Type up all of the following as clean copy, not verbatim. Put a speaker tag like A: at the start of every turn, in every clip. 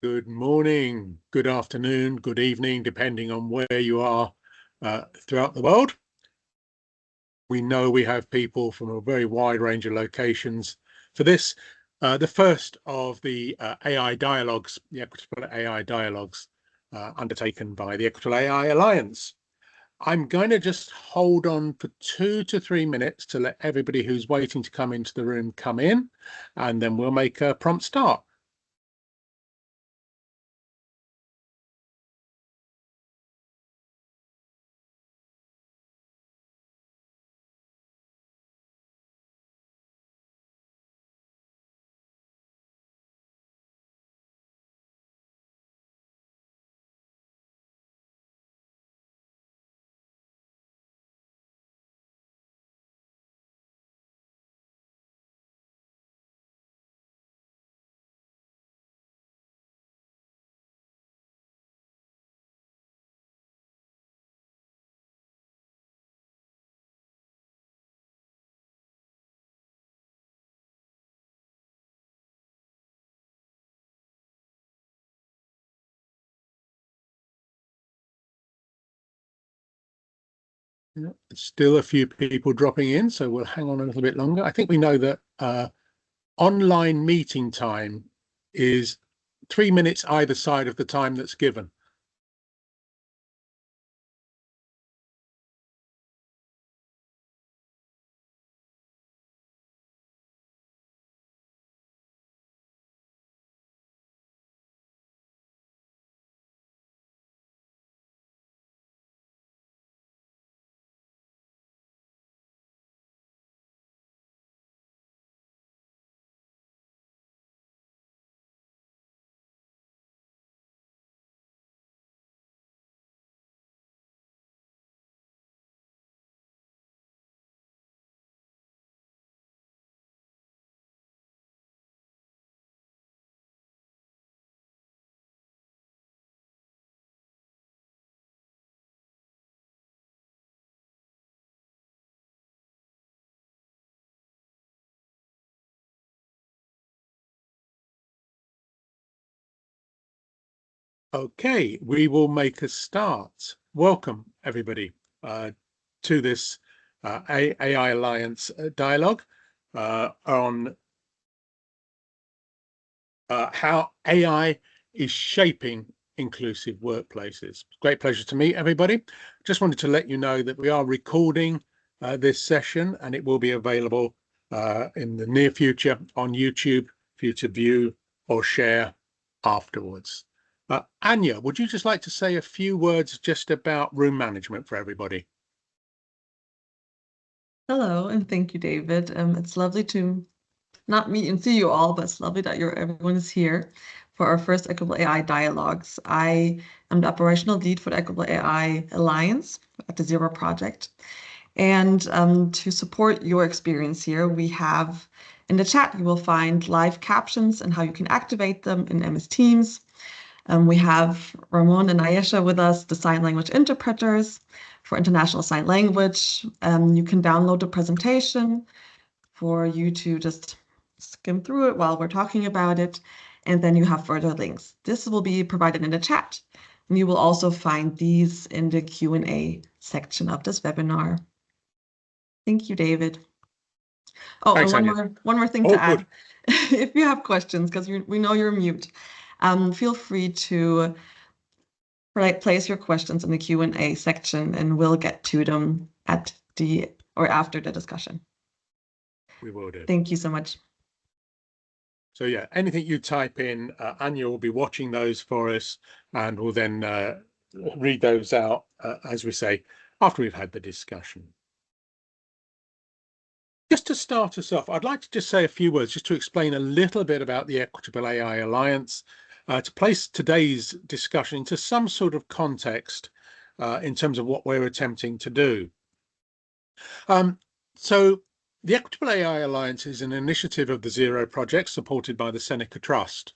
A: Good morning, good afternoon, good evening, depending on where you are throughout the world. We know we have people from a very wide range of locations for this, the first of the AI dialogues, the Equitable AI dialogues undertaken by the Equitable AI Alliance. I'm going to just hold on for 2 to 3 minutes to let everybody who's waiting to come into the room come in, and then we'll make a prompt start. Still a few people dropping in, so we'll hang on a little bit longer. I think we know that online meeting time is 3 minutes either side of the time that's given. Okay, we will make a start. Welcome, everybody, to this AI Alliance dialogue on how AI is shaping inclusive workplaces. Great pleasure to meet everybody. Just wanted to let you know that we are recording this session, and it will be available in the near future on YouTube for you to view or share afterwards. Anya, would you just like to say a few words just about room management for everybody?
B: Hello, and thank you, David. It's lovely to not meet and see you all, but it's lovely that everyone is here for our first Equitable AI dialogues. I am the operational lead for the Equitable AI Alliance at the Zero Project. And to support your experience here, we have in the chat, you will find live captions and how you can activate them in MS Teams. We have Ramon and Ayesha with us, the sign language interpreters for international sign language. You can download the presentation for you to just skim through it while we're talking about it. And then you have further links. This will be provided in the chat. And you will also find these in the Q&A section of this webinar. Thank you, David. Oh,
A: Thanks,
B: and
A: Anya.
B: one more thing to add. If you have questions, because we know you're mute, feel free to place your questions in the Q&A section, and we'll get to them at the or after the discussion.
A: We will do.
B: Thank you so much.
A: So yeah, anything you type in, Anya will be watching those for us, and we'll then read those out, as we say, after we've had the discussion. Just to start us off, I'd like to just say a few words just to explain a little bit about the Equitable AI Alliance, to place today's discussion into some sort of context in terms of what we're attempting to do. So the Equitable AI Alliance is an initiative of the Zero Project supported by the Seneca Trust.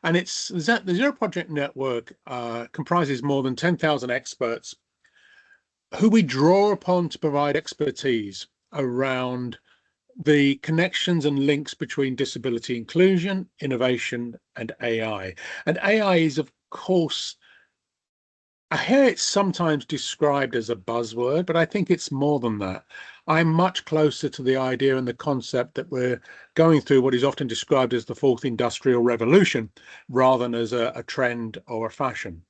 A: And the Zero Project Network comprises more than 10,000 experts who we draw upon to provide expertise around the connections and links between disability inclusion, innovation, and AI. And AI is, of course, I hear it sometimes described as a buzzword, but I think it's more than that. I'm much closer to the idea and the concept that we're going through what is often described as the fourth industrial revolution, rather than as a trend or a fashion.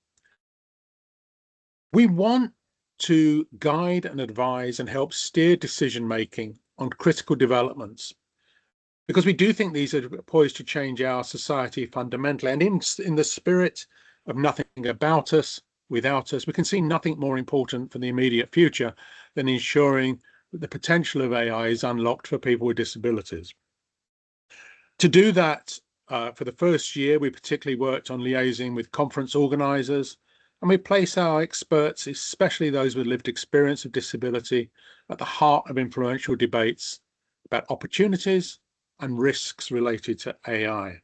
A: We want to guide and advise and help steer decision making on critical developments, because we do think these are poised to change our society fundamentally. And in the spirit of nothing about us, without us, we can see nothing more important for the immediate future than ensuring that the potential of AI is unlocked for people with disabilities. To do that, for the first year, we particularly worked on liaising with conference organisers, and we place our experts, especially those with lived experience of disability, at the heart of influential debates about opportunities and risks related to AI.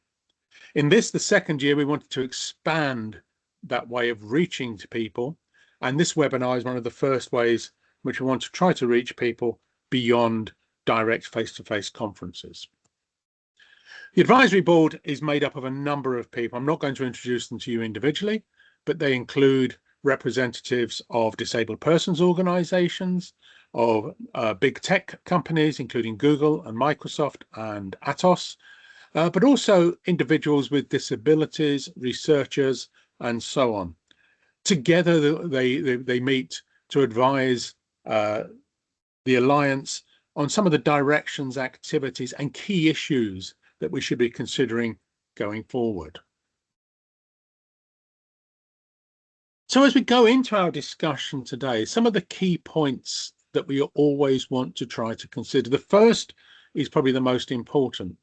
A: In this, the second year, we wanted to expand that way of reaching to people, and this webinar is one of the first ways in which we want to try to reach people beyond direct face-to-face conferences. The advisory board is made up of a number of people. I'm not going to introduce them to you individually, but they include representatives of disabled persons organizations, of big tech companies, including Google and Microsoft and Atos, but also individuals with disabilities, researchers, and so on. Together, they meet to advise the Alliance on some of the directions, activities, and key issues that we should be considering going forward. So as we go into our discussion today, some of the key points that we always want to try to consider. The first is probably the most important.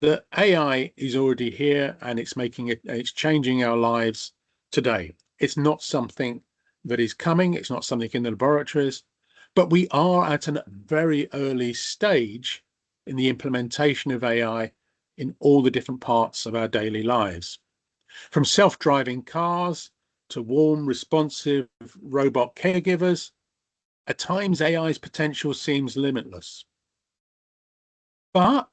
A: The AI is already here, and it's changing our lives today. It's not something that is coming. It's not something in the laboratories, but we are at a very early stage in the implementation of AI in all the different parts of our daily lives. From self-driving cars to warm, responsive robot caregivers, at times AI's potential seems limitless. But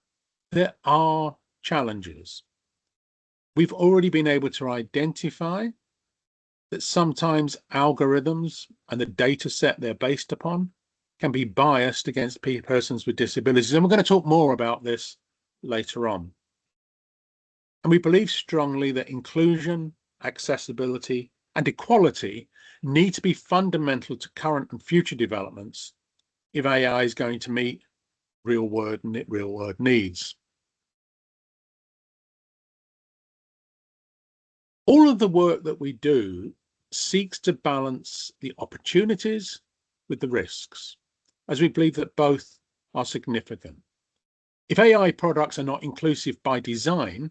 A: there are challenges. We've already been able to identify that sometimes algorithms and the data set they're based upon can be biased against persons with disabilities. And we're going to talk more about this later on. And we believe strongly that inclusion, accessibility, and equality need to be fundamental to current and future developments if AI is going to meet real-world needs. All of the work that we do seeks to balance the opportunities with the risks, as we believe that both are significant. If AI products are not inclusive by design,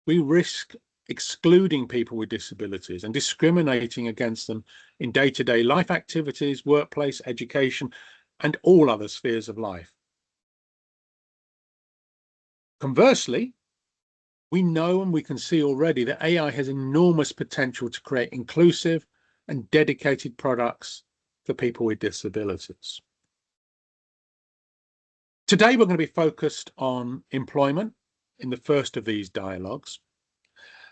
A: we risk excluding people with disabilities and discriminating against them in day-to-day life activities, workplace, education, and all other spheres of life. Conversely, we know and we can see already that AI has enormous potential to create inclusive and dedicated products for people with disabilities. Today, we're going to be focused on employment in the first of these dialogues.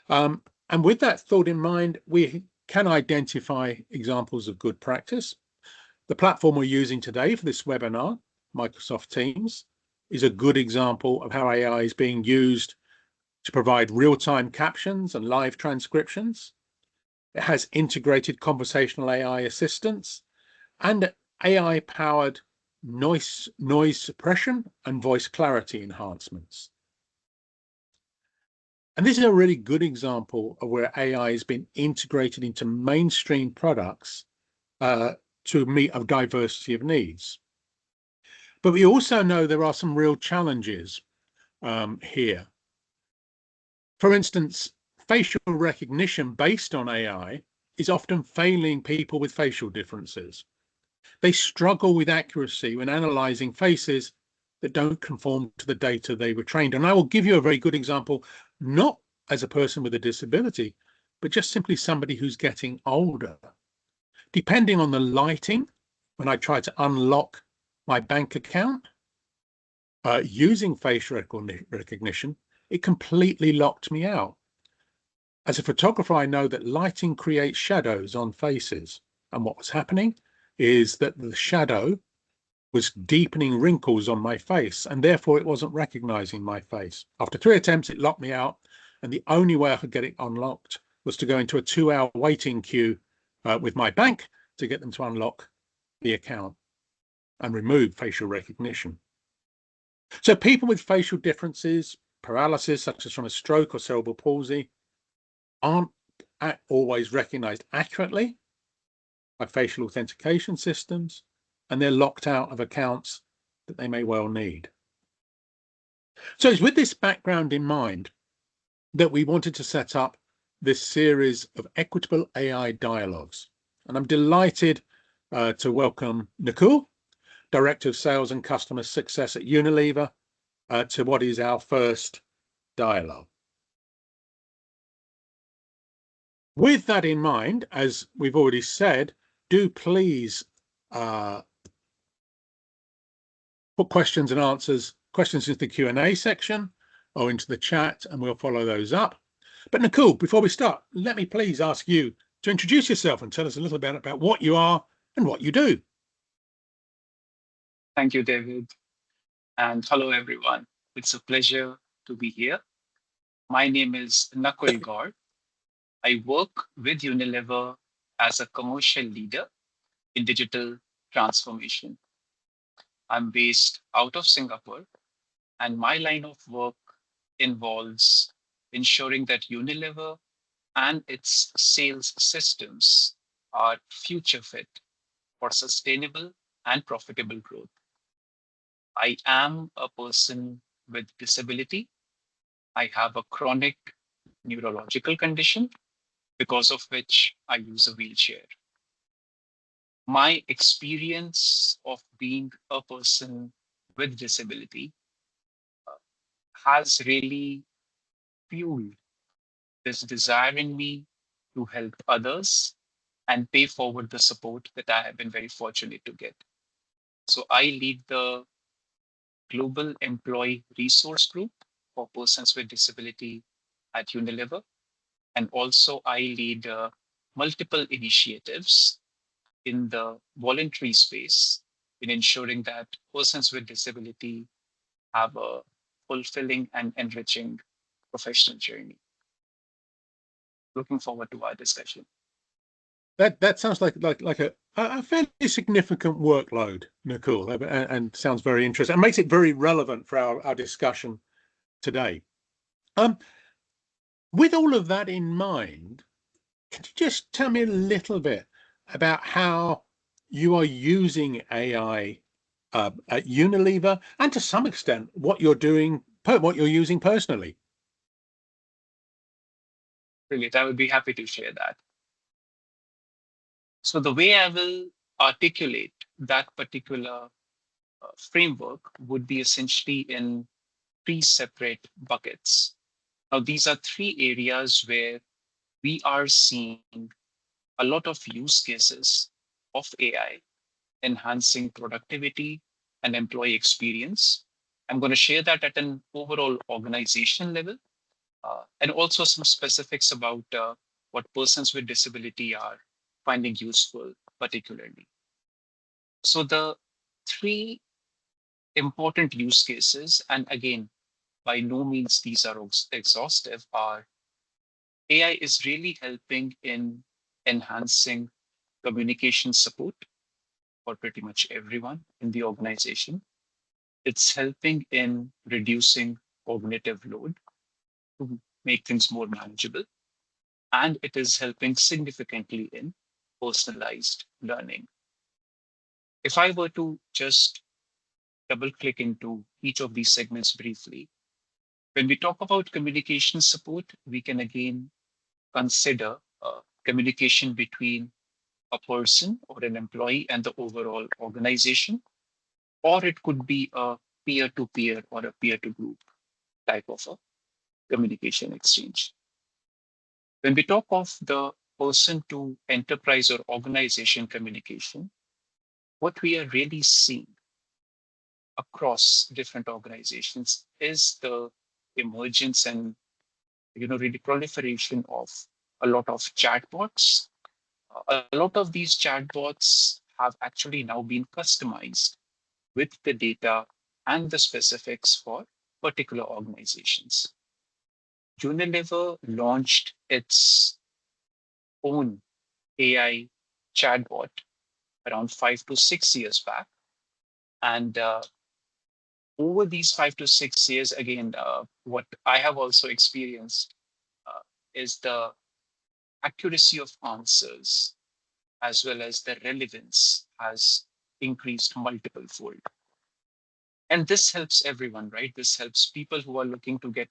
A: And with that thought in mind, we can identify examples of good practice. The platform we're using today for this webinar, Microsoft Teams, is a good example of how AI is being used to provide real-time captions and live transcriptions. It has integrated conversational AI assistants and AI-powered noise suppression and voice clarity enhancements. And this is a really good example of where AI has been integrated into mainstream products to meet a diversity of needs. But we also know there are some real challenges here. For instance, facial recognition based on AI is often failing people with facial differences. They struggle with accuracy when analyzing faces that don't conform to the data they were trained on. I will give you a very good example, not as a person with a disability, but just simply somebody who's getting older. Depending on the lighting, when I try to unlock my bank account, using facial recognition, it completely locked me out. As a photographer, I know that lighting creates shadows on faces. And what was happening is that the shadow was deepening wrinkles on my face, and therefore it wasn't recognizing my face. After 3 attempts, it locked me out, and the only way I could get it unlocked was to go into a 2-hour waiting queue with my bank to get them to unlock the account and remove facial recognition. So people with facial differences, paralysis, such as from a stroke or cerebral palsy, aren't always recognized accurately by facial authentication systems, and they're locked out of accounts that they may well need. So it's with this background in mind that we wanted to set up this series of Equitable AI Dialogues. And I'm delighted to welcome Nakul, Director of Sales and Customer Success at Unilever, to what is our first dialogue. With that in mind, as we've already said, do please put questions into the Q&A section or into the chat, and we'll follow those up. But Nakul, before we start, let me please ask you to introduce yourself and tell us a little bit about what you are and what you do.
C: Thank you, David. And hello, everyone. It's a pleasure to be here. My name is Nakul Gaur. I work with Unilever as a commercial leader in digital transformation. I'm based out of Singapore, and my line of work involves ensuring that Unilever and its sales systems are future fit for sustainable and profitable growth. I am a person with disability. I have a chronic neurological condition because of which I use a wheelchair. My experience of being a person with disability has really fueled this desire in me to help others and pay forward the support that I have been very fortunate to get. So I lead the Global Employee Resource Group for persons with disability at Unilever. And also I lead multiple initiatives in the voluntary space in ensuring that persons with disability have a fulfilling and enriching professional journey. Looking forward to our discussion.
A: That sounds like a fairly significant workload, Nakul, and sounds very interesting and makes it very relevant for our discussion today. With all of that in mind, can you just tell me a little bit about how you are using AI at Unilever, and to some extent what you're doing, what you're using personally?
C: Brilliant. I would be happy to share that. So the way I will articulate that particular framework would be essentially in 3 separate buckets. Now, these are 3 areas where we are seeing a lot of use cases of AI enhancing productivity and employee experience. I'm going to share that at an overall organization level, and also some specifics about what persons with disability are finding useful, particularly. So the 3 important use cases, and again, by no means these are exhaustive, are AI is really helping in enhancing communication support for pretty much everyone in the organization. It's helping in reducing cognitive load to make things more manageable. And it is helping significantly in personalized learning. If I were to just double click into each of these segments briefly, when we talk about communication support, we can again consider communication between a person or an employee and the overall organization, or it could be a peer-to-peer or a peer-to-group type of a communication exchange. When we talk of the person to enterprise or organization communication, what we are really seeing across different organizations is the emergence and really proliferation of a lot of chatbots. A lot of these chatbots have actually now been customized with the data and the specifics for particular organizations. Unilever launched its own AI chatbot around 5 to 6 years back. And over these 5 to 6 years, again, what I have also experienced is the accuracy of answers as well as the relevance has increased multiple fold. And this helps everyone, right? This helps people who are looking to get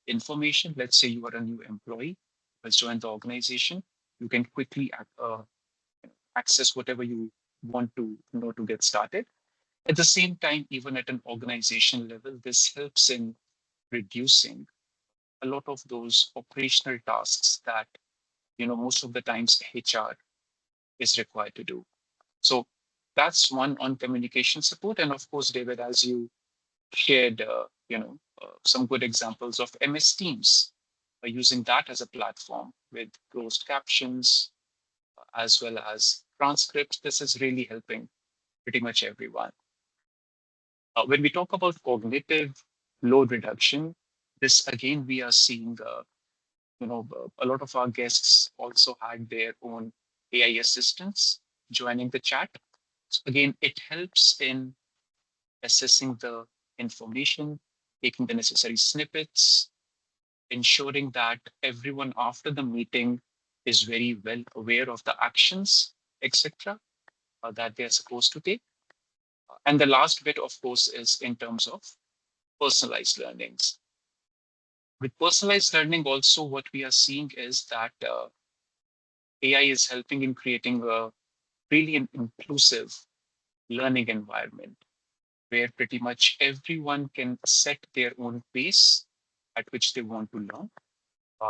C: information. Let's say you are a new employee who has joined the organization. You can quickly access whatever you want to know to get started. At the same time, even at an organization level, this helps in reducing a lot of those operational tasks that most of the times HR is required to do. So that's one on communication support. And of course, David, as you shared, some good examples of MS Teams, using that as a platform with closed captions as well as transcripts. This is really helping pretty much everyone. When we talk about cognitive load reduction, this again, we are seeing, a lot of our guests also had their own AI assistants joining the chat. So again, it helps in assessing the information, taking the necessary snippets, ensuring that everyone after the meeting is very well aware of the actions, etc., that they're supposed to take. And the last bit, of course, is in terms of personalized learnings. With personalized learning, also what we are seeing is that AI is helping in creating a really an inclusive learning environment where pretty much everyone can set their own pace at which they want to learn,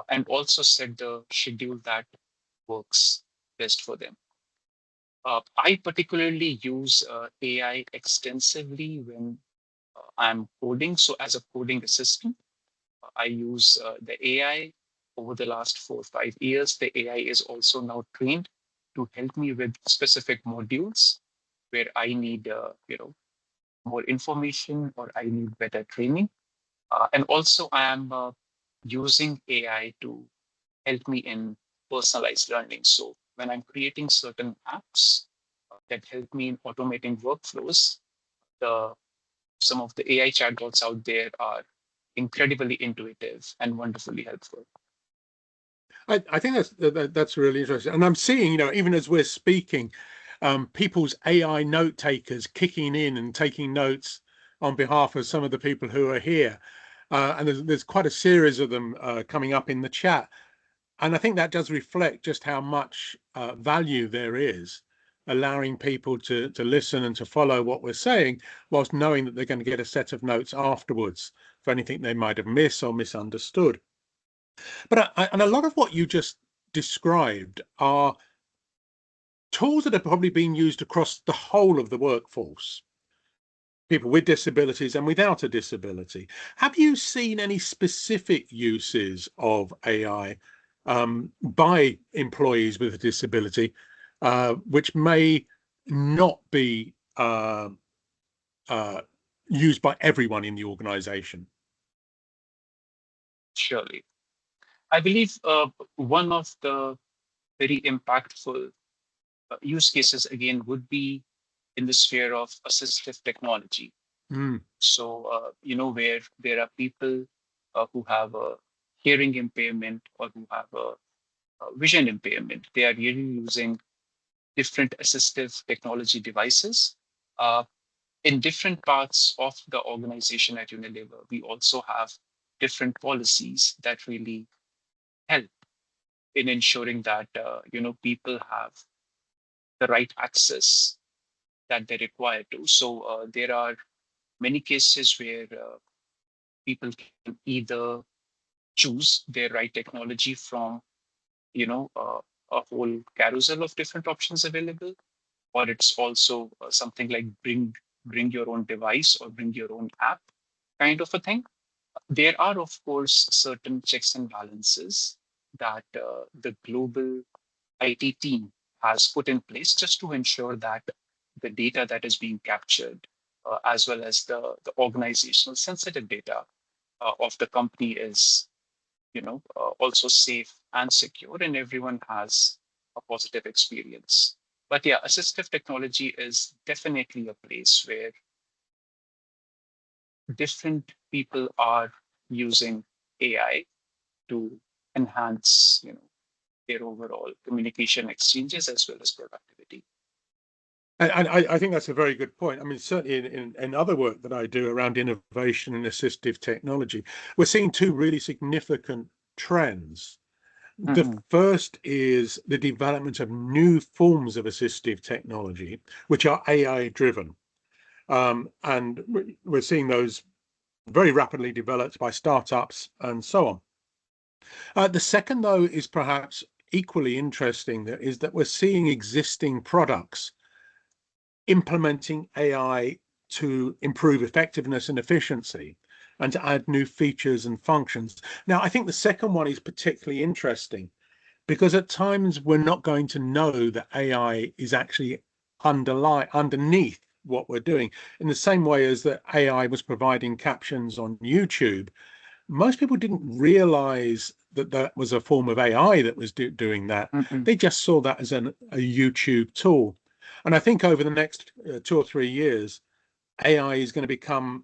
C: and also set the schedule that works best for them. I particularly use AI extensively when I'm coding. So as a coding assistant, I use the AI over the last 4 or 5 years. The AI is also now trained to help me with specific modules where I need, more information or I need better training. And also I am using AI to help me in personalized learning. So when I'm creating certain apps that help me in automating workflows, some of the AI chatbots out there are incredibly intuitive and wonderfully helpful.
A: I think that's really interesting, and I'm seeing, even as we're speaking, people's AI note takers kicking in and taking notes on behalf of some of the people who are here, and there's quite a series of them coming up in the chat, and I think that does reflect just how much value there is, allowing people to listen and to follow what we're saying, whilst knowing that they're going to get a set of notes afterwards for anything they might have missed or misunderstood. But and a lot of what you just described are tools that are probably being used across the whole of the workforce, people with disabilities and without a disability. Have you seen any specific uses of AI by employees with a disability, which may not be used by everyone in the organization?
C: Surely. I believe one of the very impactful use cases, again, would be in the sphere of assistive technology.
A: Mm.
C: So, where there are people who have a hearing impairment or who have a vision impairment, they are really using different assistive technology devices. In different parts of the organization at Unilever, we also have different policies that really help in ensuring that people have the right access that they require to. So there are many cases where people can either choose their right technology from a whole carousel of different options available, or it's also something like bring your own device or bring your own app kind of a thing. There are, of course, certain checks and balances that the global IT team has put in place just to ensure that the data that is being captured, as well as the organizational sensitive data of the company is, also safe and secure, and everyone has a positive experience. But yeah, assistive technology is definitely a place where different people are using AI to enhance, their overall communication exchanges as well as productivity.
A: And I think that's a very good point. I mean, certainly in other work that I do around innovation and assistive technology, we're seeing two really significant trends. The
C: Mm-hmm.
A: first is the development of new forms of assistive technology, which are AI driven. And we're seeing those very rapidly developed by startups and so on. The second, though, is perhaps equally interesting, that is that we're seeing existing products implementing AI to improve effectiveness and efficiency and to add new features and functions. Now, I think the second one is particularly interesting because at times we're not going to know that AI is actually underneath what we're doing. In the same way as that AI was providing captions on YouTube, most people didn't realize that that was a form of AI that was doing that.
C: Mm-hmm.
A: They just saw that as a YouTube tool. And I think over the next 2 or 3 years, AI is going to become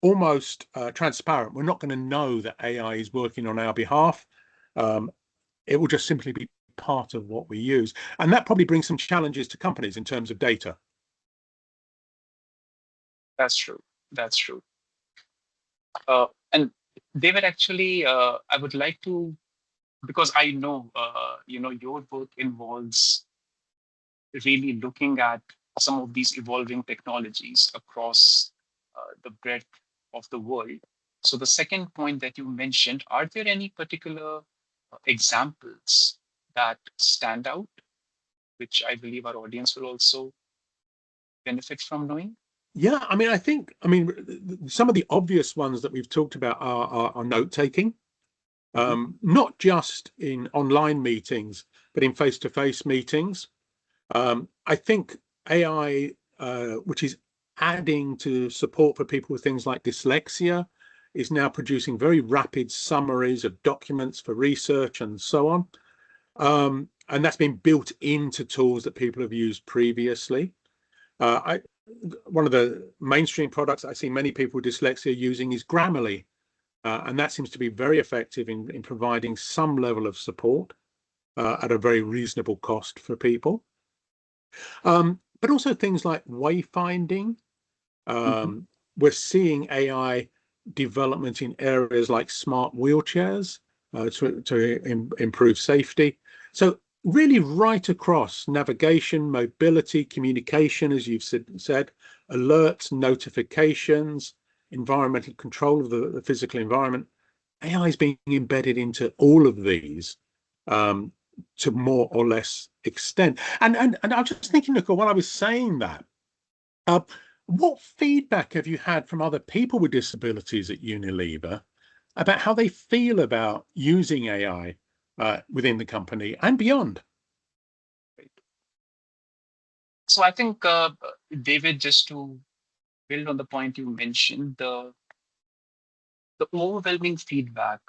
A: almost transparent. We're not going to know that AI is working on our behalf. It will just simply be part of what we use. And that probably brings some challenges to companies in terms of data.
C: That's true. That's true. And David, actually, I would like to, because I know, your work involves really looking at some of these evolving technologies across the breadth of the world. So the second point that you mentioned, are there any particular examples that stand out, which I believe our audience will also benefit from knowing?
A: Yeah, I mean, some of the obvious ones that we've talked about are note taking, not just in online meetings, but in face-to-face meetings. I think AI, which is adding to support for people with things like dyslexia, is now producing very rapid summaries of documents for research and so on. And that's been built into tools that people have used previously. One of the mainstream products I see many people with dyslexia using is Grammarly, and that seems to be very effective in providing some level of support at a very reasonable cost for people. But also things like wayfinding. We're seeing AI development in areas like smart wheelchairs to improve safety. So really right across navigation, mobility, communication, as you've said, alerts, notifications, environmental control of the physical environment. AI is being embedded into all of these to more or less extent. And I was just thinking, Nakul, while I was saying that, what feedback have you had from other people with disabilities at Unilever about how they feel about using AI within the company and beyond?
C: So I think, David, just to build on the point you mentioned, the overwhelming feedback,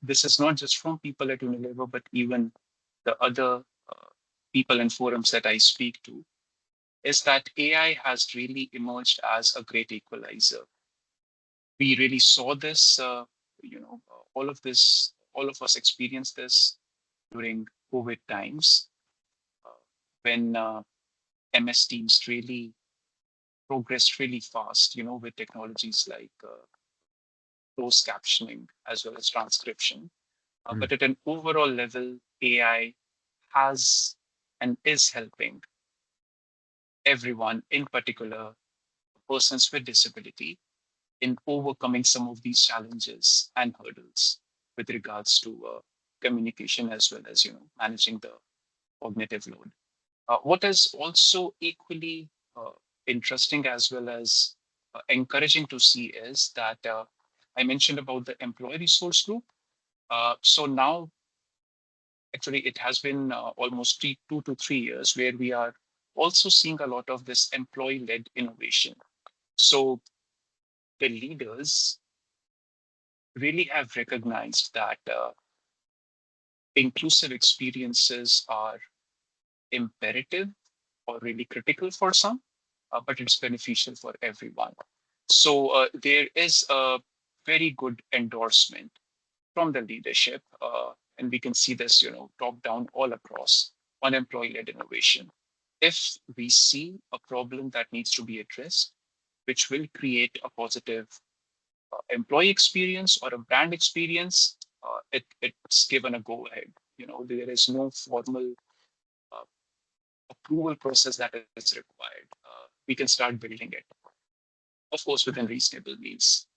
C: this is not just from people at Unilever, but even the other people and forums that I speak to, is that AI has really emerged as a great equalizer. We really saw this, all of us experienced this during COVID times, when MS Teams really progressed really fast, with technologies like closed captioning as well as transcription. But at an overall level, AI has and is helping everyone, in particular persons with disability, in overcoming some of these challenges and hurdles with regards to communication as well as managing the cognitive load. What is also equally interesting as well as encouraging to see is that I mentioned about the employee resource group. So now, actually, it has been almost 2 to 3 years where we are also seeing a lot of this employee-led innovation. So the leaders really have recognized that inclusive experiences are imperative or really critical for some, but it's beneficial for everyone. So there is a very good endorsement from the leadership, and we can see this, top down all across on employee-led innovation. If we see a problem that needs to be addressed, which will create a positive employee experience or a brand experience, it's given a go ahead. There is no formal uh, approval process that is required. We can start building it, of course, within reasonable means.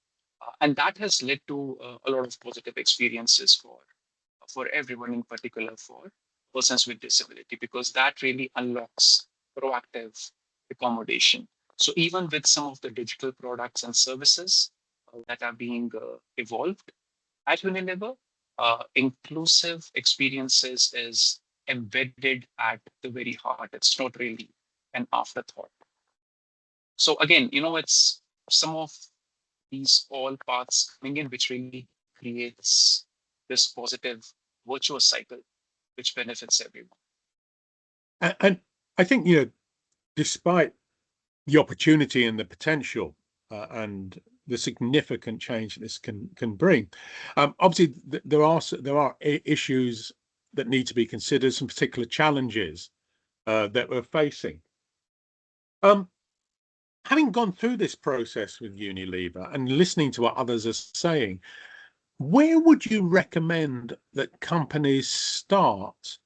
C: And that has led to a lot of positive experiences for everyone, in particular for persons with disability, because that really unlocks proactive accommodation. So even with some of the digital products and services that are being evolved at Unilever, inclusive experiences is embedded at the very heart. It's not really an afterthought. So again, it's some of these all paths coming in, which really creates this positive virtuous cycle, which benefits everyone.
A: And I think, despite the opportunity and the potential and the significant change this can bring, obviously there are issues that need to be considered, some particular challenges that we're facing. Having gone through this process with Unilever and listening to what others are saying, where would you recommend that companies start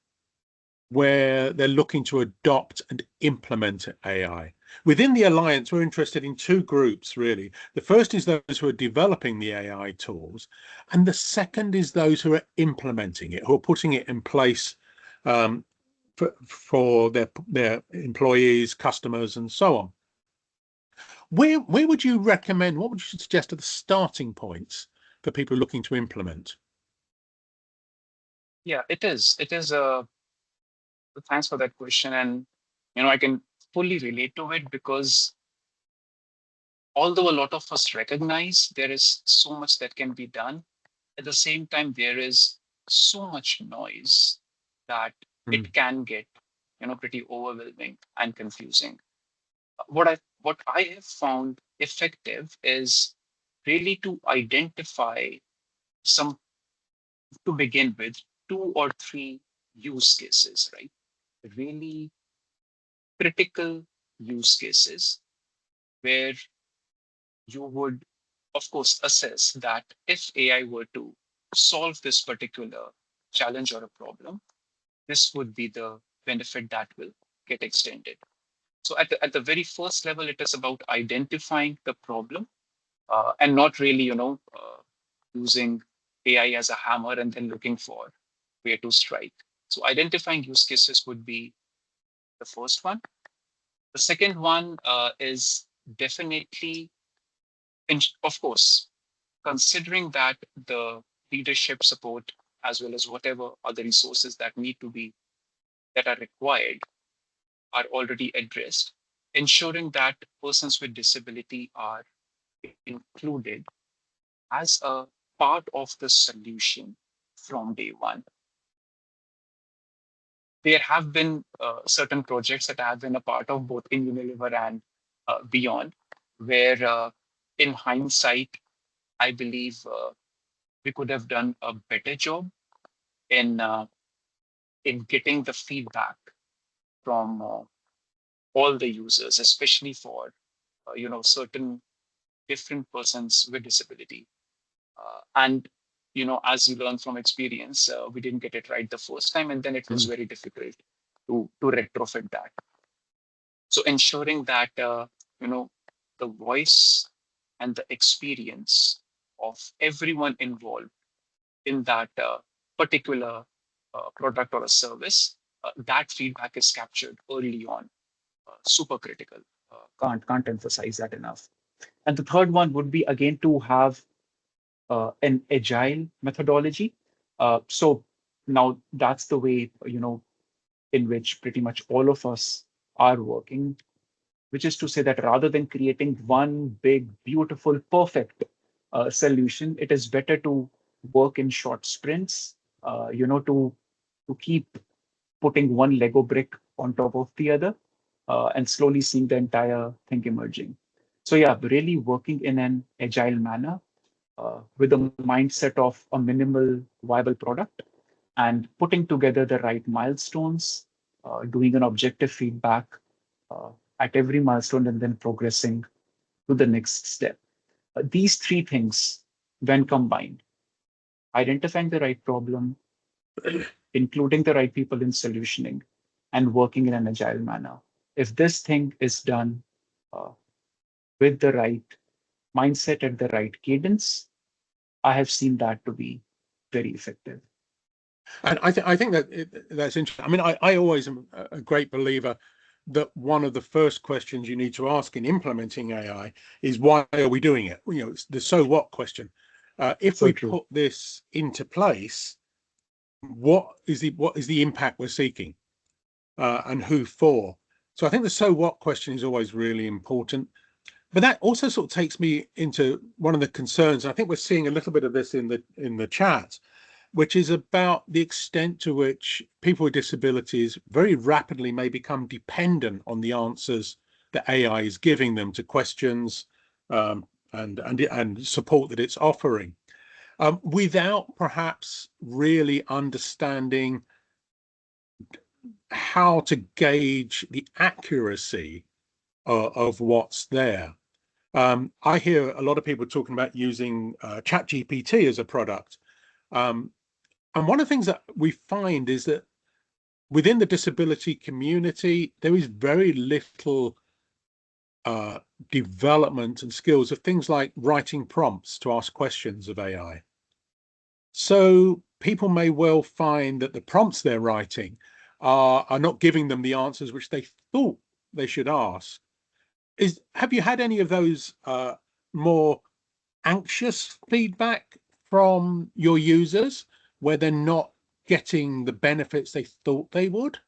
A: where they're looking to adopt and implement AI? Within the Alliance, we're interested in two groups, really. The first is those who are developing the AI tools, and the second is those who are implementing it, who are putting it in place for their employees, customers, and so on. Where would you recommend, what would you suggest are the starting points for people looking to implement?
C: Yeah, it is. It is a thanks for that question. And I can fully relate to it because although a lot of us recognize there is so much that can be done, at the same time, there is so much noise that it can get, pretty overwhelming and confusing. What I have found effective is really to identify some, to begin with, 2 or 3 use cases, right? Really critical use cases where you would, of course, assess that if AI were to solve this particular challenge or a problem, this would be the benefit that will get extended. So at the very first level, it is about identifying the problem and not really, using AI as a hammer and then looking for where to strike. So identifying use cases would be the first one. The second one is definitely, of course, considering that the leadership support as well as whatever other resources that are required are already addressed, ensuring that persons with disability are included as a part of the solution from day one. There have been certain projects that I have been a part of, both in Unilever and beyond, where in hindsight, I believe we could have done a better job in getting the feedback from all the users, especially for certain different persons with disability. And as you learn from experience, we didn't get it right the first time, and then it was very difficult to retrofit that. So ensuring that the voice and the experience of everyone involved in that particular product or a service, that feedback is captured early on. super critical. Can't emphasize that enough. And the third one would be again to have an agile methodology. So now that's the way in which pretty much all of us are working, which is to say that rather than creating one big, beautiful, perfect solution, it is better to work in short sprints. To keep putting one Lego brick on top of the other, and slowly seeing the entire thing emerging. So yeah, really working in an agile manner with a mindset of a minimal viable product and putting together the right milestones, doing an objective feedback uh, at every milestone, and then progressing to the next step. These three things, when combined, identifying the right problem, including the right people in solutioning, and working in an agile manner. If this thing is done uh, with the right mindset at the right cadence, I have seen that to be very effective.
A: And I think that that's interesting. I mean, I always am a great believer that one of the first questions you need to ask in implementing AI is why are we doing it? It's the so what question. If
C: So
A: we
C: true.
A: put this into place, what is the impact we're seeking, and who for? So I think the so what question is always really important. But that also sort of takes me into one of the concerns. I think we're seeing a little bit of this in the chat, which is about the extent to which people with disabilities very rapidly may become dependent on the answers that AI is giving them to questions, and support that it's offering, without perhaps really understanding how to gauge the accuracy of what's there. I hear a lot of people talking about using ChatGPT as a product. And one of the things that we find is that within the disability community, there is very little development and skills of things like writing prompts to ask questions of AI. So people may well find that the prompts they're writing are not giving them the answers which they thought they should ask. Have you had any of those more anxious feedback from your users where they're not getting the benefits they thought they would?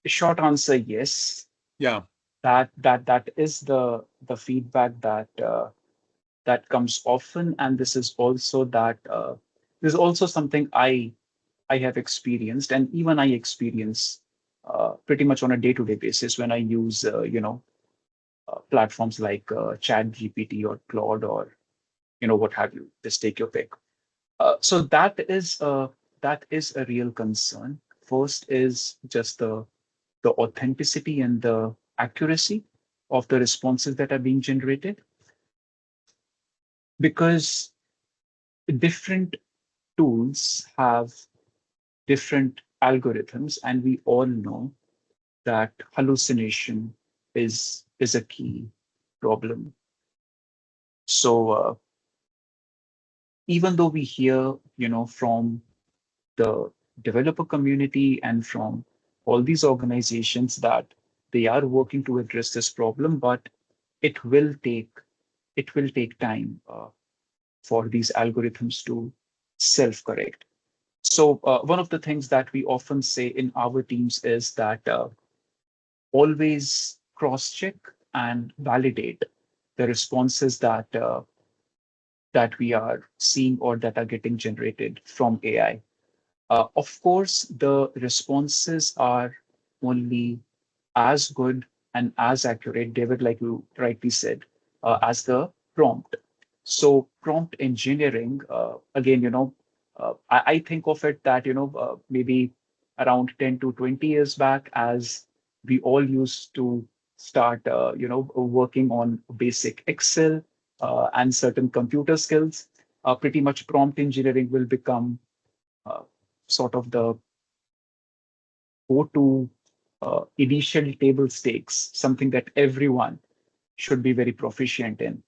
C: Short answer, yes.
A: Yeah.
C: That is the feedback that comes often, and this is also something I have experienced, and even I experience pretty much on a day-to-day basis when I use platforms like Chat GPT or Claude or what have you. Just take your pick. So that is a real concern. First is just the authenticity and the accuracy of the responses that are being generated, because different tools have different algorithms, and we all know that hallucination is a key problem. So even though we hear from the developer community and from all these organizations that they are working to address this problem, but it will take time for these algorithms to self-correct. So one of the things that we often say in our teams is that always cross-check and validate the responses that we are seeing or that are getting generated from AI. Of course, the responses are only as good and as accurate, David, like you rightly said, as the prompt. So prompt engineering, again, I think of it that, maybe around 10 to 20 years back, as we all used to start, working on basic Excel and certain computer skills, pretty much prompt engineering will become uh, sort of the go-to initial table stakes, something that everyone should be very proficient in.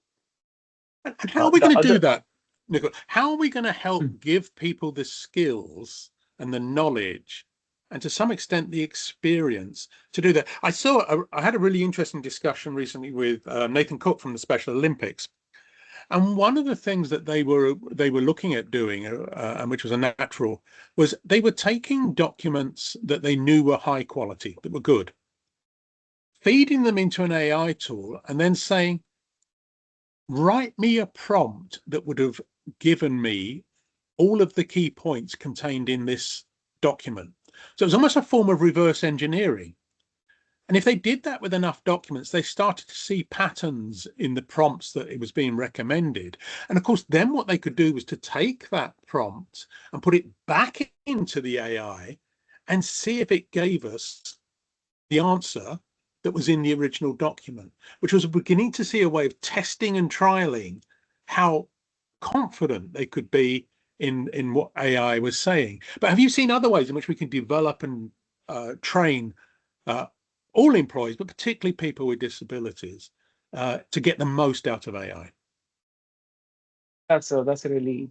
A: And how are we
C: The
A: going to do
C: other,
A: that, Nicole? How are we going to help
C: Hmm.
A: give people the skills and the knowledge and to some extent the experience to do that. I had a really interesting discussion recently with Nathan Cook from the Special Olympics, and one of the things that they were looking at doing, and which was a natural, was they were taking documents that they knew were high quality, that were good, feeding them into an AI tool, and then saying, write me a prompt that would have given me all of the key points contained in this document. So it was almost a form of reverse engineering. And if they did that with enough documents, they started to see patterns in the prompts that it was being recommended. And of course, then what they could do was to take that prompt and put it back into the AI and see if it gave us the answer that was in the original document, which was beginning to see a way of testing and trialing how confident they could be in what AI was saying. But have you seen other ways in which we can develop and train all employees, but particularly people with disabilities, to get the most out of AI?
C: That's a really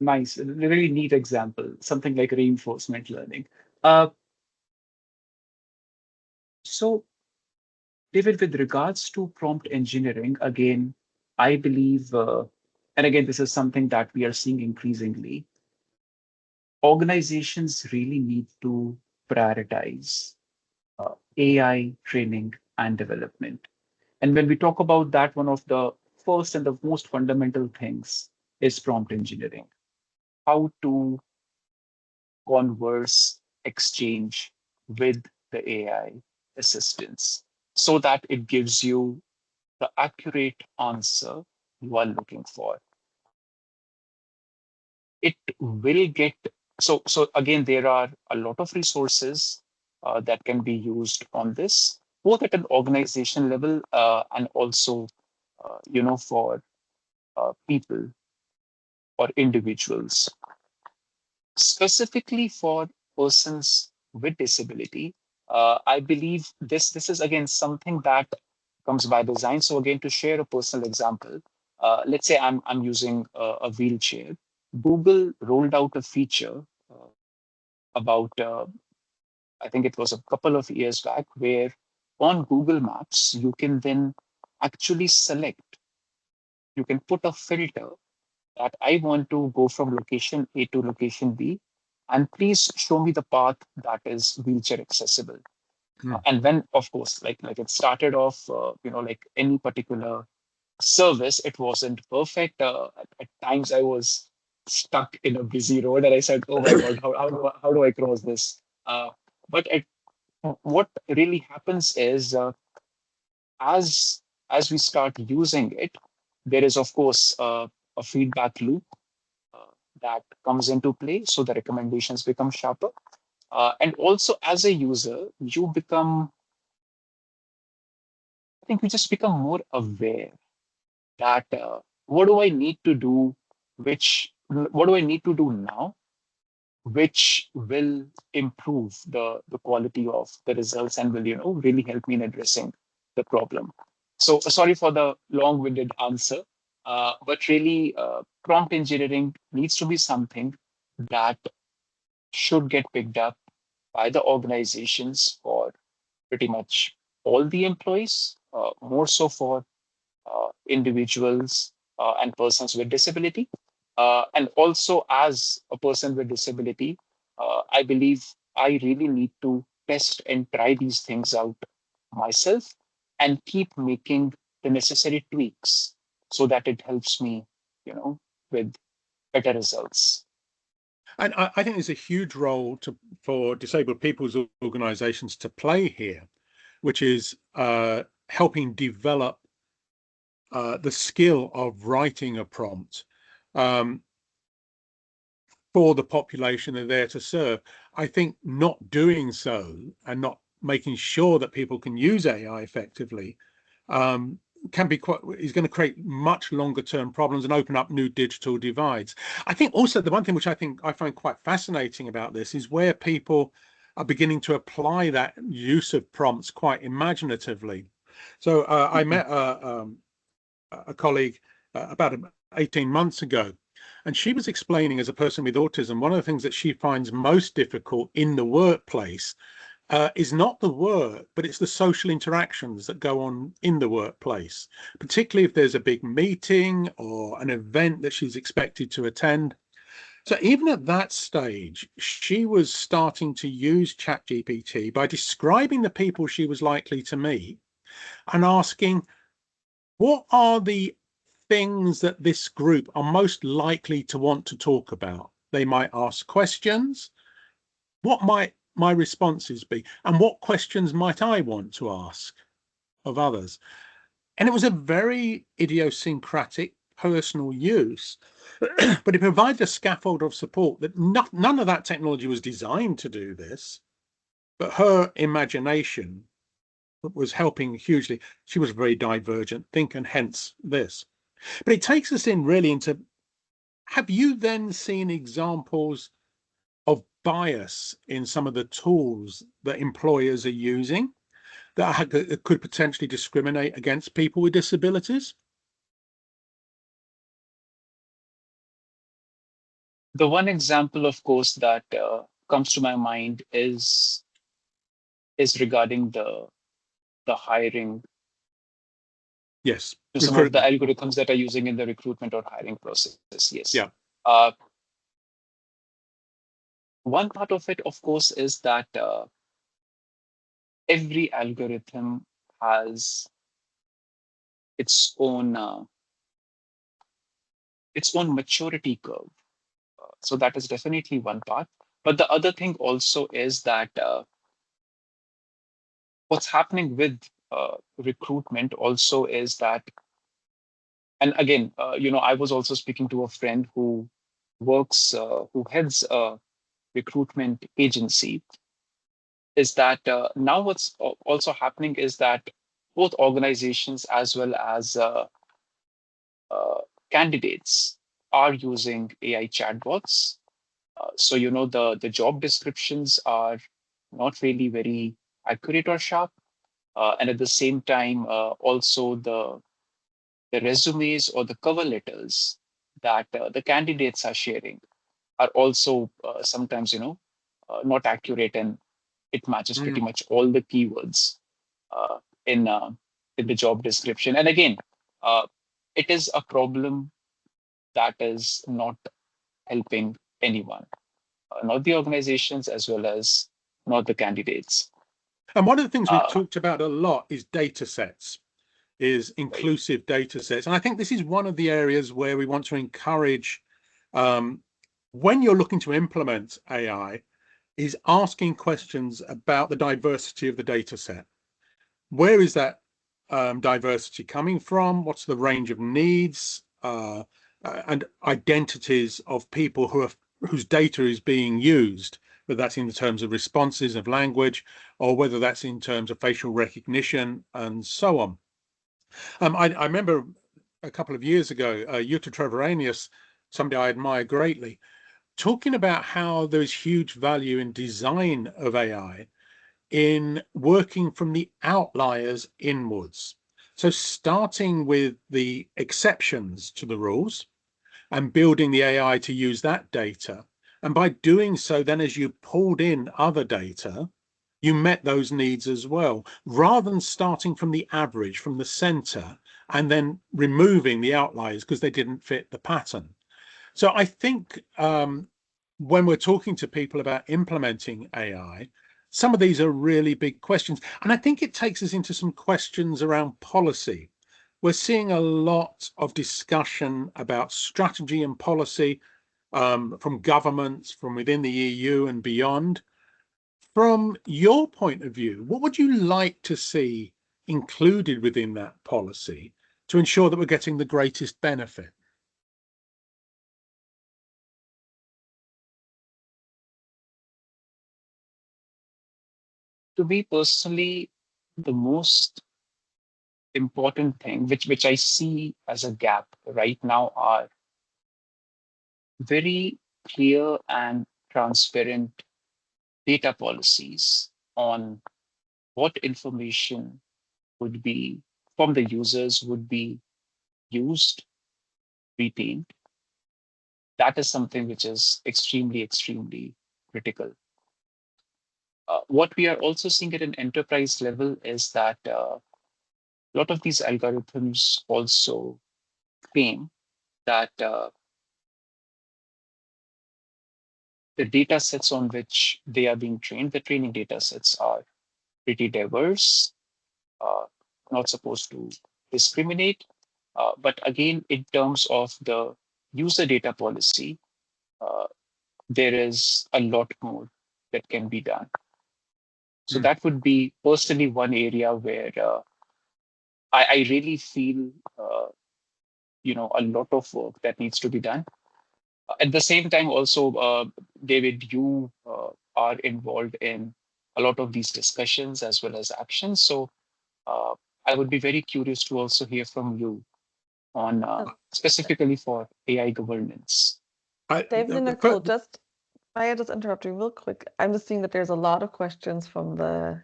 C: nice, really neat example, something like reinforcement learning. So, David, with regards to prompt engineering, again, I believe, and again, this is something that we are seeing increasingly, organizations really need to prioritize AI training and development. And when we talk about that, one of the first and the most fundamental things is prompt engineering. How to converse, exchange with the AI assistants so that it gives you the accurate answer you are looking for. It will get so again, there are a lot of resources that can be used on this, both at an organization level and also for people or individuals. Specifically for persons with disability, I believe this is again something that comes by design. So again, to share a personal example, let's say I'm using a wheelchair. Google rolled out a feature about I think it was a couple of years back, where on Google Maps you can then actually select, you can put a filter that I want to go from location A to location B, and please show me the path that is wheelchair accessible. And when, of course, like it started off, like any particular service, it wasn't perfect. At times, I was stuck in a busy road, and I said, "Oh my God, how do I cross this?" But what really happens is, as we start using it, there is, of course, a feedback loop uh, that comes into play, so the recommendations become sharper. And also, as a user, I think you just become more aware that what do I need to do, what do I need to do now, which will improve the quality of the results and will, really help me in addressing the problem. So sorry for the long-winded answer, but really, prompt engineering needs to be something that should get picked up by the organizations for pretty much all the employees, more so for individuals and persons with disability. And also, as a person with disability, I believe I really need to test and try these things out myself and keep making the necessary tweaks so that it helps me, with better results.
A: And I think there's a huge role for disabled people's organizations to play here, which is helping develop the skill of writing a prompt for the population they're there to serve. I think not doing so and not making sure that people can use AI effectively can be is going to create much longer term problems and open up new digital divides. I think also the one thing which I think I find quite fascinating about this is where people are beginning to apply that use of prompts quite imaginatively. So I met a colleague about 18 months ago And she was explaining, as a person with autism, one of the things that she finds most difficult in the workplace is not the work, but it's the social interactions that go on in the workplace, particularly if there's a big meeting or an event that she's expected to attend. So even at that stage, she was starting to use ChatGPT by describing the people she was likely to meet and asking, what are the things that this group are most likely to want to talk about? They might ask questions. What might my responses be? And what questions might I want to ask of others? And it was a very idiosyncratic personal use, but it provided a scaffold of support that none of that technology was designed to do this, but her imagination was helping hugely. She was a very divergent thinker, and hence this. But it takes us in really into, have you then seen examples of bias in some of the tools that employers are using that could potentially discriminate against people with disabilities?
C: The one example, of course, that comes to my mind is regarding the hiring.
A: Yes.
C: To some of the algorithms that are using in the recruitment or hiring process. Yes.
A: Yeah.
C: One part of it, of course, is that every algorithm has its own maturity curve. So that is definitely one part. But the other thing also is that what's happening with recruitment also is that, and again, I was also speaking to a friend who who heads a recruitment agency, is that now what's also happening is that both organizations as well as uh, candidates are using AI chatbots. So, the job descriptions are not really very accurate or sharp. And at the same time, also the resumes or the cover letters that the candidates are sharing are also sometimes, not accurate, and it matches pretty much all the keywords uh, in uh, in the job description. And again, uh, it is a problem that is not helping anyone, not the organizations as well as not the candidates.
A: And one of the things we've talked about a lot is data sets, is inclusive data sets. And I think this is one of the areas where we want to encourage, when you're looking to implement AI, is asking questions about the diversity of the data set. Where is that diversity coming from? What's the range of needs and identities of people whose data is being used, whether that's in terms of responses of language or whether that's in terms of facial recognition and so on. I remember a couple of years ago, Jutta Trevoranius, somebody I admire greatly, talking about how there's huge value in design of AI in working from the outliers inwards. So starting with the exceptions to the rules and building the AI to use that data. And by doing so, then as you pulled in other data, you met those needs as well, rather than starting from the average, from the center, and then removing the outliers because they didn't fit the pattern. So I think when we're talking to people about implementing AI, some of these are really big questions. And I think it takes us into some questions around policy. We're seeing a lot of discussion about strategy and policy from governments, from within the EU and beyond. From your point of view, what would you like to see included within that policy to ensure that we're getting the greatest benefit?
C: To me personally, the most important thing, which I see as a gap right now, are very clear and transparent data policies on what information would be from the users would be used, retained, that is something which is extremely, extremely critical. What we are also seeing at an enterprise level is that a lot of these algorithms also claim that the data sets on which they are being trained, the training data sets are pretty diverse, not supposed to discriminate. But again, in terms of the user data policy, there is a lot more that can be done. So that would be personally one area where I really feel a lot of work that needs to be done. At the same time, also, David, you are involved in a lot of these discussions as well as actions. So I would be very curious to also hear from you on specifically for AI governance.
B: David and Nakul, may I just interrupt you real quick? I'm just seeing that there's a lot of questions from the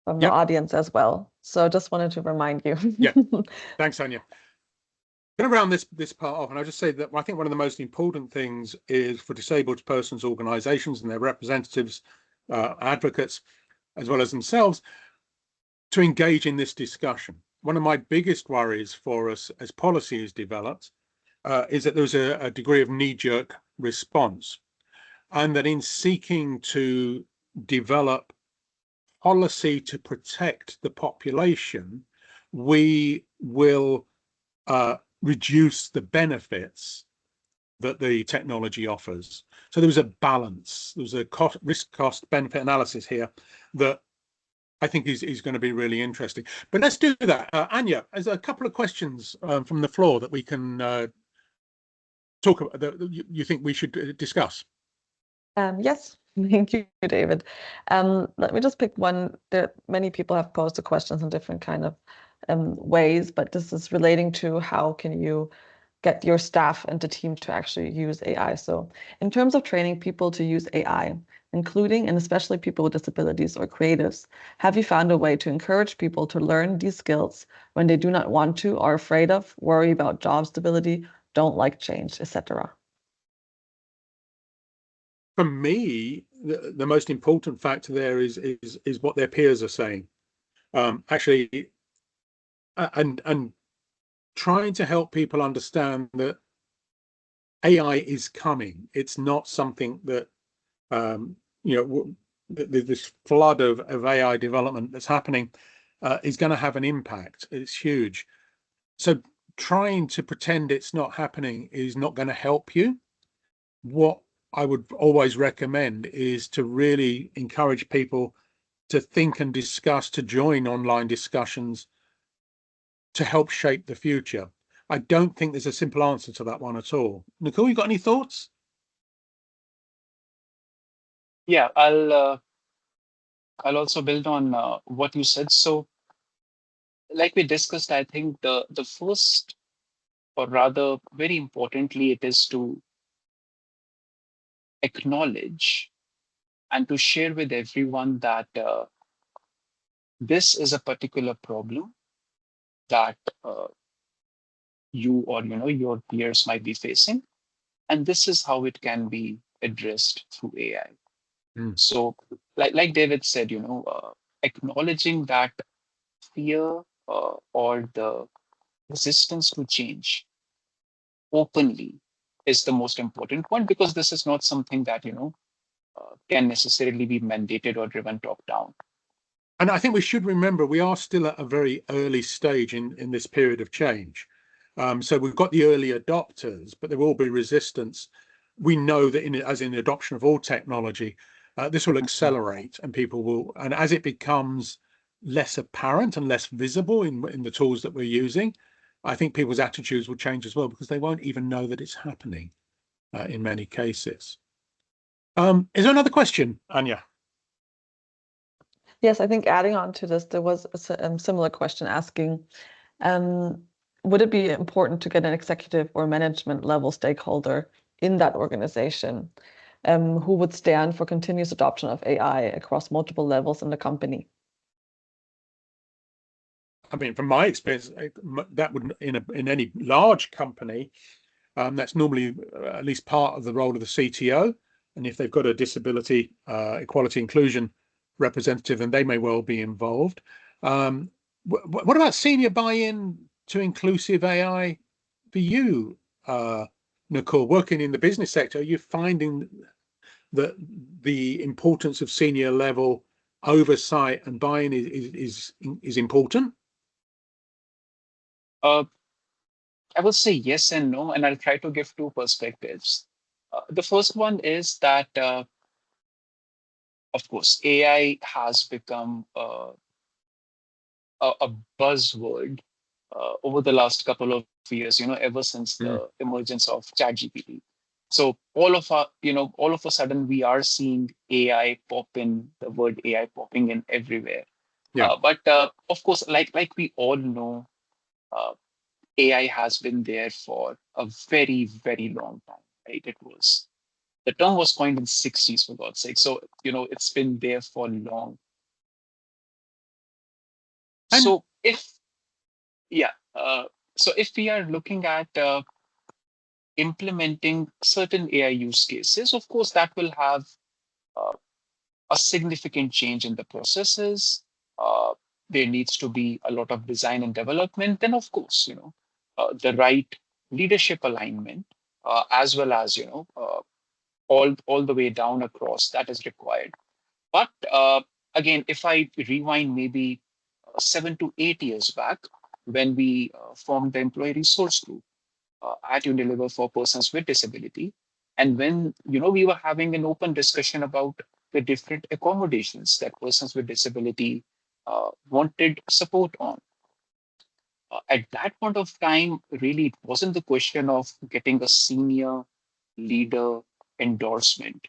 B: audience as well. So just wanted to remind you.
A: Yeah, thanks, Anya. Going to round this part off, and I'll just say that I think one of the most important things is for disabled persons organizations and their representatives, advocates, as well as themselves, to engage in this discussion. One of my biggest worries for us as policy is developed is that there's a degree of knee-jerk response, and that in seeking to develop policy to protect the population, we will reduce the benefits that the technology offers. So there was a balance. There was a risk-cost benefit analysis here that I think is going to be really interesting. But let's do that. Anya, there's a couple of questions from the floor that we can talk about, that you think we should discuss.
B: Yes, thank you, David. Let me just pick one. Many people have posed the questions in different kind of ways, but this is relating to how can you get your staff and the team to actually use AI. So in terms of training people to use AI, including and especially people with disabilities or creatives, have you found a way to encourage people to learn these skills when they do not want to, are afraid of, worry about job stability, don't like change, etc.?
A: For me, the most important factor there is what their peers are saying. Actually, and trying to help people understand that AI is coming. It's not something that this flood of AI development that's happening is going to have an impact. It's huge. So trying to pretend it's not happening is not going to help you. What I would always recommend is to really encourage people to think and discuss, to join online discussions to help shape the future. I don't think there's a simple answer to that one at all. Nakul, you got any thoughts?
C: Yeah, I'll also build on what you said. So, like we discussed, I think the first, or rather, very importantly, it is to acknowledge and to share with everyone that this is a particular problem that you or your peers might be facing, and this is how it can be addressed through AI. So, like David said, acknowledging that fear or the resistance to change openly is the most important one, because this is not something that can necessarily be mandated or driven top down.
A: And I think we should remember we are still at a very early stage in this period of change. So we've got the early adopters, but there will be resistance. We know that as in the adoption of all technology, this will accelerate, and people will, and as it becomes less apparent and less visible in the tools that we're using, I think people's attitudes will change as well, because they won't even know that it's happening in many cases. Is there another question, Anya?
B: Yes, I think adding on to this, there was a similar question asking, would it be important to get an executive or management level stakeholder in that organization who would stand for continuous adoption of AI across multiple levels in the company?
A: I mean, from my experience, that would in any large company, That's normally at least part of the role of the CTO. And if they've got a disability, equality, inclusion representative, then they may well be involved. What about senior buy-in to inclusive AI for you, Nakul, working in the business sector? Are you finding that the importance of senior level oversight and buy-in is important?
C: I will say yes and no, and I'll try to give two perspectives. The first one is that, of course, AI has become a buzzword over the last couple of years, ever since the emergence of ChatGPT. So all of a sudden, we are seeing AI pop in, the word AI popping in everywhere.
A: Yeah.
C: But of course, like we all know, AI has been there for a very, very long time, right? The term was coined in 60s, for God's sake. So, it's been there for long.
A: And
C: So if we are looking at implementing certain AI use cases, of course, that will have uh, a significant change in the processes. There needs to be a lot of design and development. Then, of course, the right leadership alignment, as well as, all the way down across, that is required. But again, if I rewind maybe 7 to 8 years back, when we formed the employee resource group at Unilever for persons with disability, and when we were having an open discussion about the different accommodations that persons with disability wanted support on. At that point of time, really, it wasn't the question of getting a senior leader endorsement.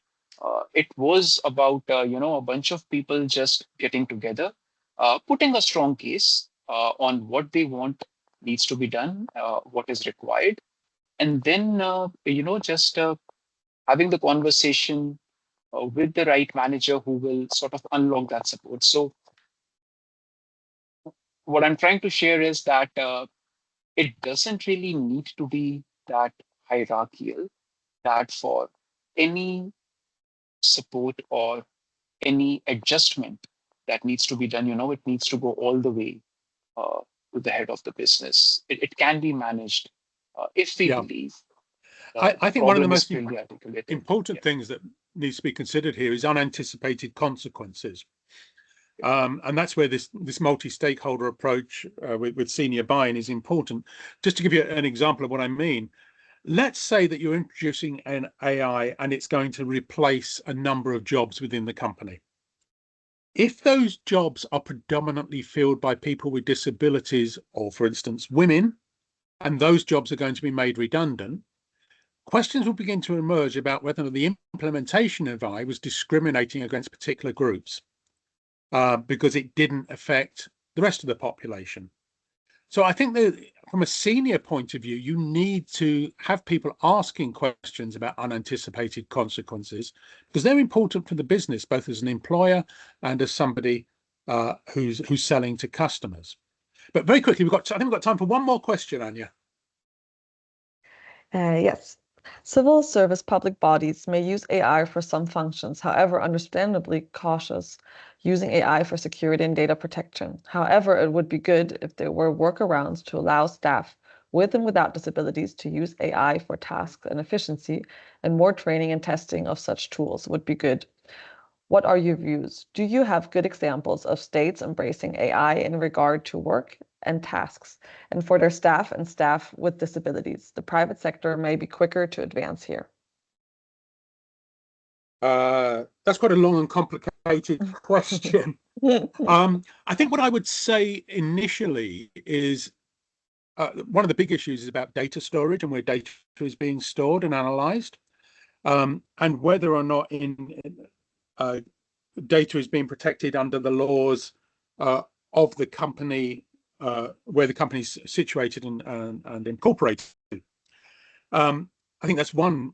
C: It was about a bunch of people just getting together, putting a strong case on what they want needs to be done, what is required, and then just having the conversation with the right manager who will sort of unlock that support. So what I'm trying to share is that it doesn't really need to be that hierarchical, that for any support or any adjustment that needs to be done, it needs to go all the way uh, to the head of the business. It can be managed if we
A: yeah,
C: believe
A: I
C: the
A: think one of the
C: problem is
A: most
C: clearly articulated.
A: important
C: Yeah.
A: things that needs to be considered here is unanticipated consequences. And that's where this multi-stakeholder approach with senior buy-in is important. Just to give you an example of what I mean, let's say that you're introducing an AI and it's going to replace a number of jobs within the company. If those jobs are predominantly filled by people with disabilities, or for instance, women, and those jobs are going to be made redundant, questions will begin to emerge about whether the implementation of AI was discriminating against particular groups. Because it didn't affect the rest of the population. So I think that from a senior point of view, you need to have people asking questions about unanticipated consequences, because they're important for the business, both as an employer and as somebody who's selling to customers. But very quickly, I think we've got time for one more question, Anya.
B: Yes. Civil service public bodies may use AI for some functions, however, understandably cautious using AI for security and data protection. However, it would be good if there were workarounds to allow staff with and without disabilities to use AI for tasks and efficiency, and more training and testing of such tools would be good. What are your views? Do you have good examples of states embracing AI in regard to work and tasks, and for their staff and staff with disabilities? The private sector may be quicker to advance here.
A: That's quite a long and complicated question. I think what I would say initially is one of the big issues is about data storage and where data is being stored and analyzed, and whether or not data is being protected under the laws of the company where the company is situated and incorporated. I think that's one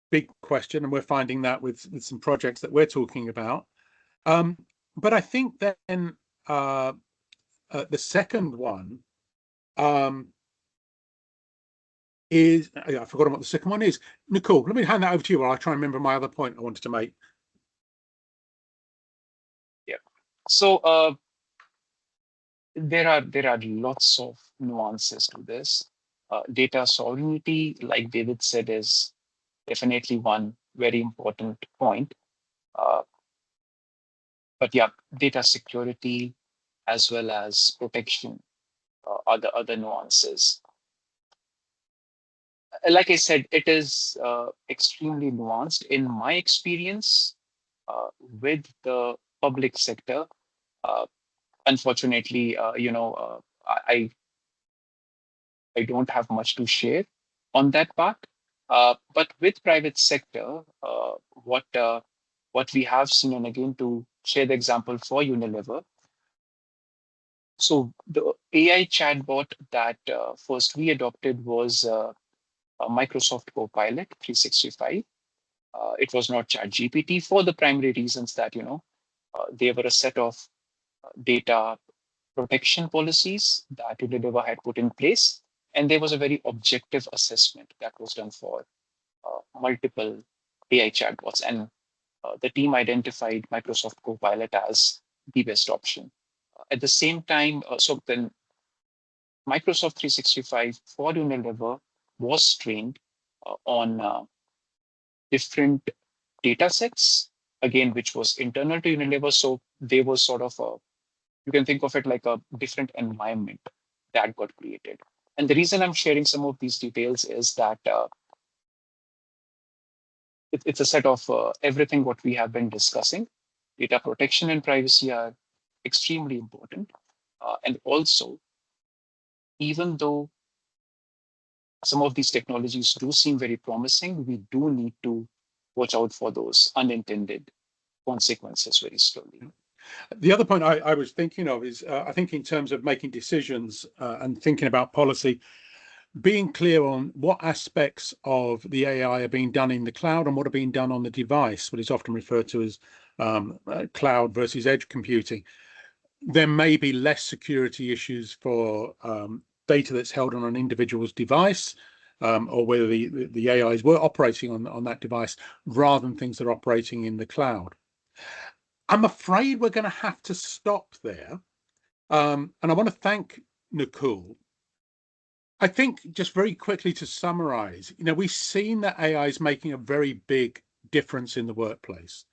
A: big question, and we're finding that with some projects that we're talking about. But I think then the second one is, I've forgotten what the second one is. Nakul, let me hand that over to you while I try and remember my other point I wanted to make.
C: Yeah. So there are lots of nuances to this. Data sovereignty, like David said, is definitely one very important point. But yeah, data security as well as protection are the other nuances. Like I said, it is extremely nuanced. In my experience with the public sector, uh, unfortunately, I don't have much to share on that part. But with private sector, what we have seen, and again to share the example for Unilever. So the AI chatbot that first we adopted was a Microsoft Copilot 365. It was not ChatGPT for the primary reasons that they were a set of data protection policies that Unilever had put in place, and there was a very objective assessment that was done for multiple AI chatbots, and the team identified Microsoft Copilot as the best option. At the same time, so then Microsoft 365 for Unilever was trained on different data sets, again, which was internal to Unilever. So they were sort of you can think of it like a different environment that got created. And the reason I'm sharing some of these details is that it's a set of everything what we have been discussing. Data protection and privacy are extremely important. And also, even though some of these technologies do seem very promising, we do need to watch out for those unintended consequences very slowly.
A: The other point I was thinking of is, I think in terms of making decisions and thinking about policy, being clear on what aspects of the AI are being done in the cloud and what are being done on the device, what is often referred to as cloud versus edge computing. There may be less security issues for data that's held on an individual's device, or whether the AIs were operating on that device rather than things that are operating in the cloud. I'm afraid we're going to have to stop there. And I want to thank Nakul. I think just very quickly to summarize, we've seen that AI is making a very big difference in the workplace,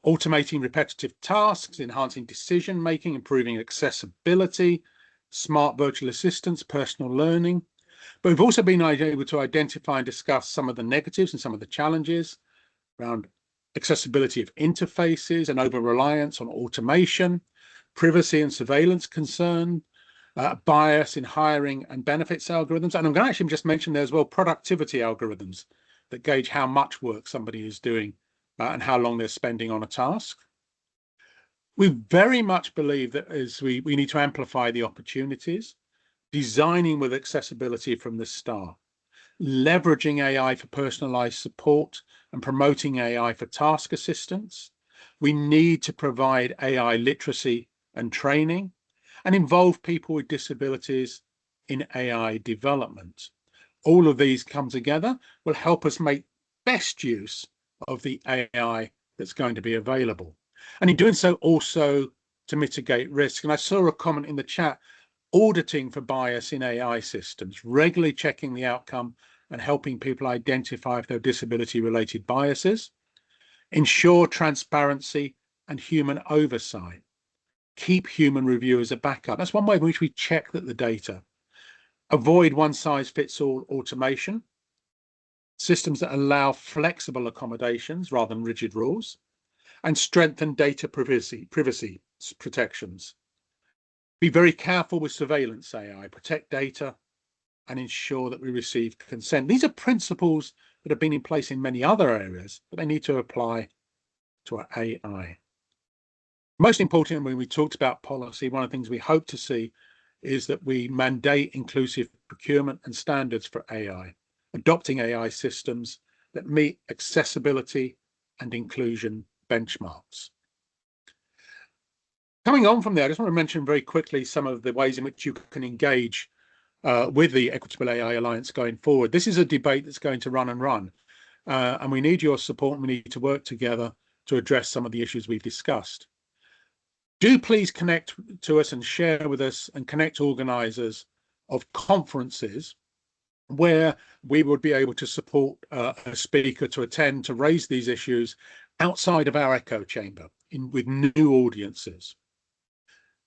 A: automating repetitive tasks, enhancing decision making, improving accessibility, smart virtual assistants, personal learning. But we've also been able to identify and discuss some of the negatives and some of the challenges around accessibility of interfaces and over-reliance on automation, privacy and surveillance concern, bias in hiring and benefits algorithms. And I'm going to actually just mention there as well productivity algorithms that gauge how much work somebody is doing and how long they're spending on a task. We very much believe that as we need to amplify the opportunities, designing with accessibility from the start, leveraging AI for personalized support and promoting AI for task assistance. We need to provide AI literacy and training and involve people with disabilities in AI development. All of these come together will help us make best use of the AI that's going to be available. And in doing so, also to mitigate risk. And I saw a comment in the chat, auditing for bias in AI systems, regularly checking the outcome and helping people identify if there are disability-related biases, ensure transparency and human oversight, keep human review as a backup. That's one way in which we check that the data, avoid one-size-fits-all automation, systems that allow flexible accommodations rather than rigid rules, and strengthen data privacy protections. Be very careful with surveillance AI, protect data, and ensure that we receive consent. These are principles that have been in place in many other areas, but they need to apply to our AI. Most important, when we talked about policy, one of the things we hope to see is that we mandate inclusive procurement and standards for AI, adopting AI systems that meet accessibility and inclusion benchmarks. Coming on from there, I just want to mention very quickly some of the ways in which you can engage with the Equitable AI Alliance going forward. This is a debate that's going to run and run, and we need your support. We need to work together to address some of the issues we've discussed. Do please connect to us and share with us and connect organisers of conferences where we would be able to support a speaker to attend to raise these issues outside of our echo chamber with new audiences.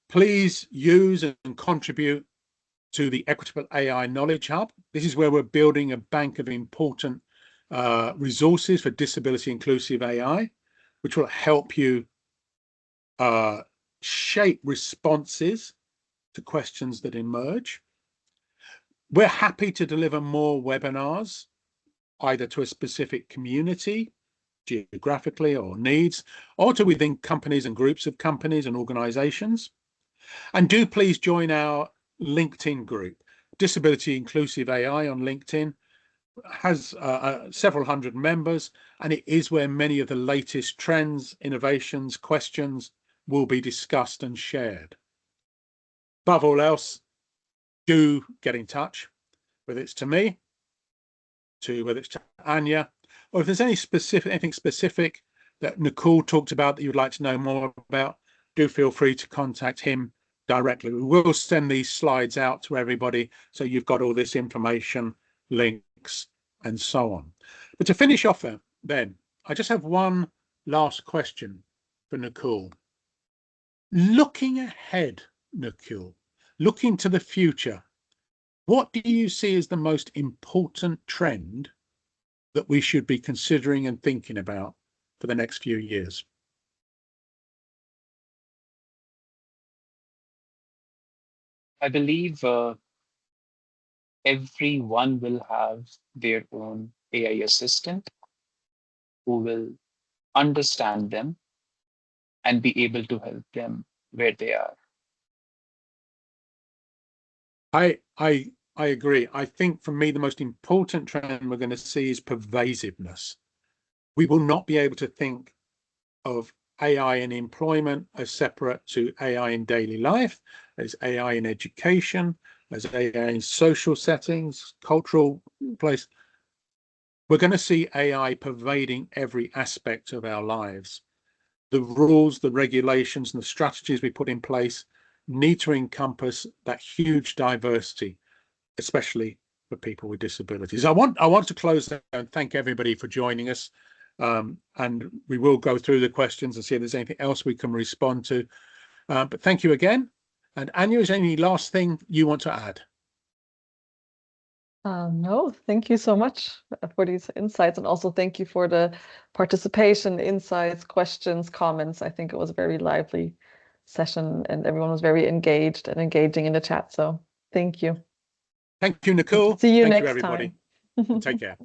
A: Please use and contribute to the Equitable AI Knowledge Hub. This is where we're building a bank of important resources for disability inclusive AI, which will help you shape responses to questions that emerge. We're happy to deliver more webinars, either to a specific community, geographically or needs, or to within companies and groups of companies and organizations. And do please join our LinkedIn group. Disability Inclusive AI on LinkedIn has several hundred members, and it is where many of the latest trends, innovations, questions will be discussed and shared. Above all else, do get in touch, whether it's to me, whether it's to Anya, or if there's anything specific that Nakul talked about that you'd like to know more about, do feel free to contact him directly. We will send these slides out to everybody, so you've got all this information, links, and so on. But to finish off then, I just have one last question for Nakul. Looking ahead, Nakul, looking to the future, what do you see as the most important trend that we should be considering and thinking about for the next few years?
C: I believe everyone will have their own AI assistant who will understand them and be able to help them where they are.
A: I agree. I think for me, the most important trend we're going to see is pervasiveness. We will not be able to think of AI in employment as separate to AI in daily life, as AI in education, as AI in social settings, cultural place. We're going to see AI pervading every aspect of our lives. The rules, the regulations, and the strategies we put in place need to encompass that huge diversity, especially for people with disabilities. I want to close there and thank everybody for joining us. And we will go through the questions and see if there's anything else we can respond to. But thank you again. And Anya, is there any last thing you want to add?
B: No, thank you so much for these insights, and also thank you for the participation, insights, questions, comments. I think it was a very lively session and everyone was very engaged and engaging in the chat. So thank you.
A: Thank you, Nakul.
B: See you
A: Thank
B: next
A: you, everybody.
B: time.
A: Take care.